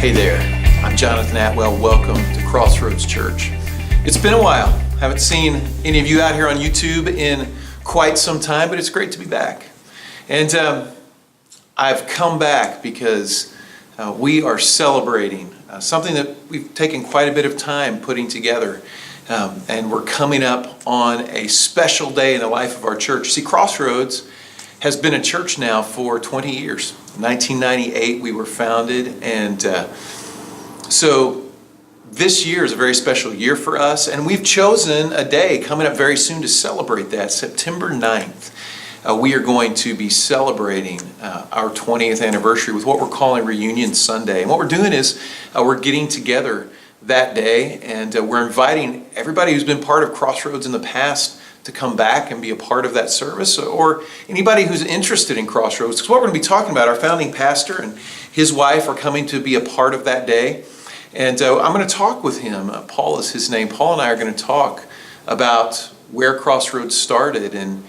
Hey there, I'm Jonathan Atwell. Welcome to CrossRoads Church. It's been a while. Haven't seen any of you out here on YouTube in quite some time, but it's great to be back. And I've come back because we are celebrating something that we've taken quite a bit of time putting together. And we're coming up on a special day in the life of our church. See, CrossRoads has been a church now for 20 years. In 1998, we were founded, and so this year is a very special year for us, and we've chosen a day coming up very soon to celebrate that. September 9th, we are going to be celebrating our 20th anniversary with what we're calling Reunion Sunday. And what we're doing is we're getting together that day, and we're inviting everybody who's been part of CrossRoads in the past to come back and be a part of that service, or anybody who's interested in CrossRoads. Because what we're going to be talking about, our founding pastor and his wife are coming to be a part of that day. And I'm going to talk with him. Paul is his name. Paul and I are going to talk about where CrossRoads started and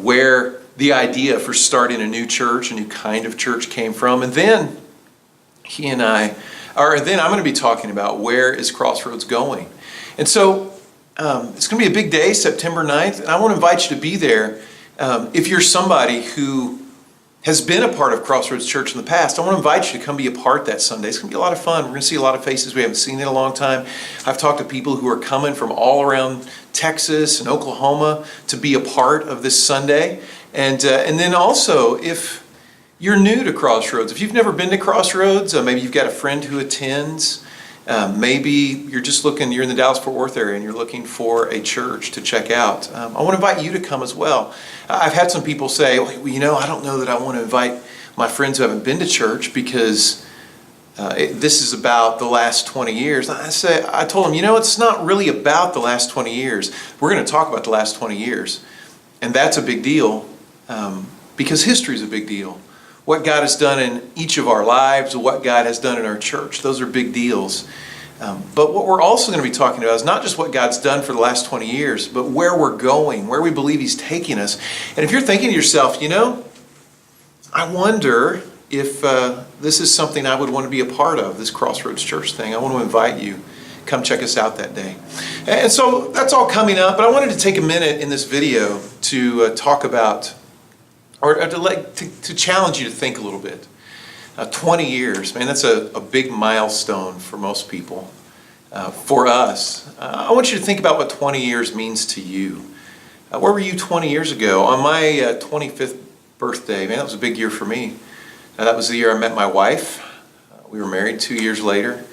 where the idea for starting a new church, a new kind of church came from. And then I'm going to be talking about where is CrossRoads going. And so it's going to be a big day, September 9th, and I want to invite you to be there. If you're somebody who has been a part of CrossRoads Church in the past, I want to invite you to come be a part that Sunday. It's going to be a lot of fun. We're going to see a lot of faces we haven't seen in a long time. I've talked to people who are coming from all around Texas and Oklahoma to be a part of this Sunday. And then also, if you're new to CrossRoads, if you've never been to CrossRoads, maybe you've got a friend who attends, maybe you're just you're in the Dallas-Fort Worth area and you're looking for a church to check out. I want to invite you to come as well. I've had some people say, well, I don't know that I want to invite my friends who haven't been to church because this is about the last 20 years. I told them, it's not really about the last 20 years. We're going to talk about the last 20 years. And that's a big deal because history is a big deal. What God has done in each of our lives, what God has done in our church, those are big deals. But what we're also going to be talking about is not just what God's done for the last 20 years, but where we're going, where we believe He's taking us. And if you're thinking to yourself, I wonder if this is something I would want to be a part of, this CrossRoads Church thing, I want to invite you. Come check us out that day. And so that's all coming up, but I wanted to take a minute in this video to talk about or to challenge you to think a little bit. 20 years, man, that's a big milestone for most people. For us, I want you to think about what 20 years means to you. Where were you 20 years ago? On my 25th birthday, man, that was a big year for me. That was the year I met my wife. We were married 2 years later.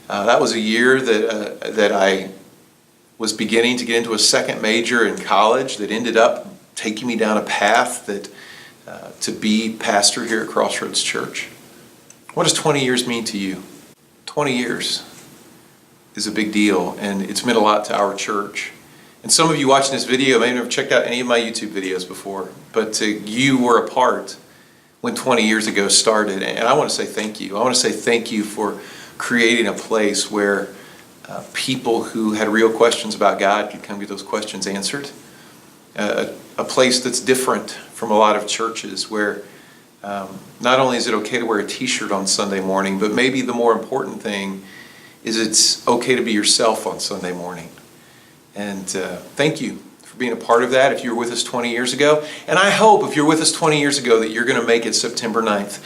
That was a year that I was beginning to get into a second major in college that ended up taking me down a path to be pastor here at CrossRoads Church. What does 20 years mean to you? 20 years is a big deal, and it's meant a lot to our church. And some of you watching this video may never checked out any of my YouTube videos before, but you were a part when 20 years ago started, and I want to say thank you. I want to say thank you for creating a place where people who had real questions about God could come get those questions answered. A place that's different from a lot of churches where not only is it okay to wear a t-shirt on Sunday morning, but maybe the more important thing is it's okay to be yourself on Sunday morning. And thank you for being a part of that if you were with us 20 years ago. And I hope if you're with us 20 years ago that you're going to make it September 9th.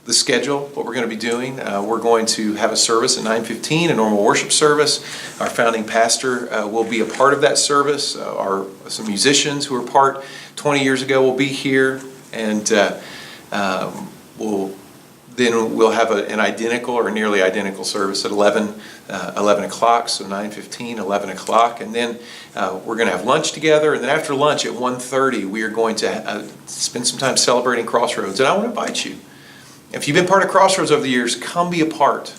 The schedule, what we're going to be doing, we're going to have a service at 9:15, a normal worship service. Our founding pastor will be a part of that service. Some musicians who were part 20 years ago will be here, and we'll have an identical or nearly identical service at 11 o'clock, so 9:15, 11 o'clock, and then we're going to have lunch together, and then after lunch at 1:30 we are going to spend some time celebrating CrossRoads, and I want to invite you. If you've been part of CrossRoads over the years, come be a part.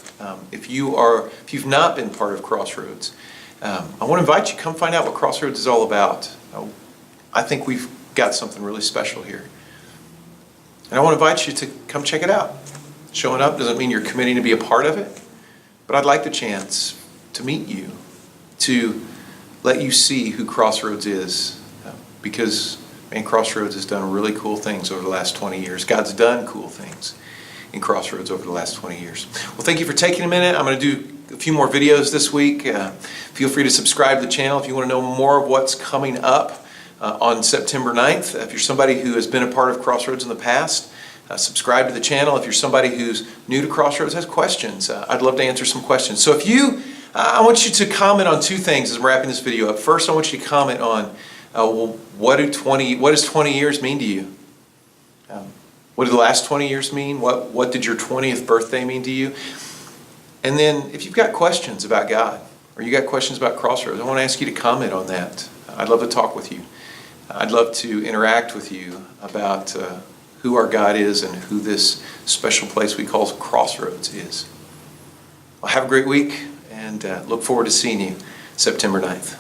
If you've not been part of CrossRoads, I want to invite you, come find out what CrossRoads is all about. I think we've got something really special here. And I want to invite you to come check it out. Showing up doesn't mean you're committing to be a part of it, but I'd like the chance to meet you, to let you see who CrossRoads is, because, man, CrossRoads has done really cool things over the last 20 years. God's done cool things. in CrossRoads over the last 20 years. Well, thank you for taking a minute. I'm going to do a few more videos this week. Feel free to subscribe to the channel if you want to know more of what's coming up on September 9th. If you're somebody who has been a part of CrossRoads in the past, subscribe to the channel. If you're somebody who's new to CrossRoads, has questions, I'd love to answer some questions. So I want you to comment on two things as I'm wrapping this video up. First, I want you to comment on what does 20 years mean to you? What do the last 20 years mean? What did your 20th birthday mean to you? And then if you've got questions about God, or you got questions about CrossRoads, I want to ask you to comment on that. I'd love to talk with you. I'd love to interact with you about who our God is and who this special place we call CrossRoads is. Well, have a great week, and look forward to seeing you September 9th.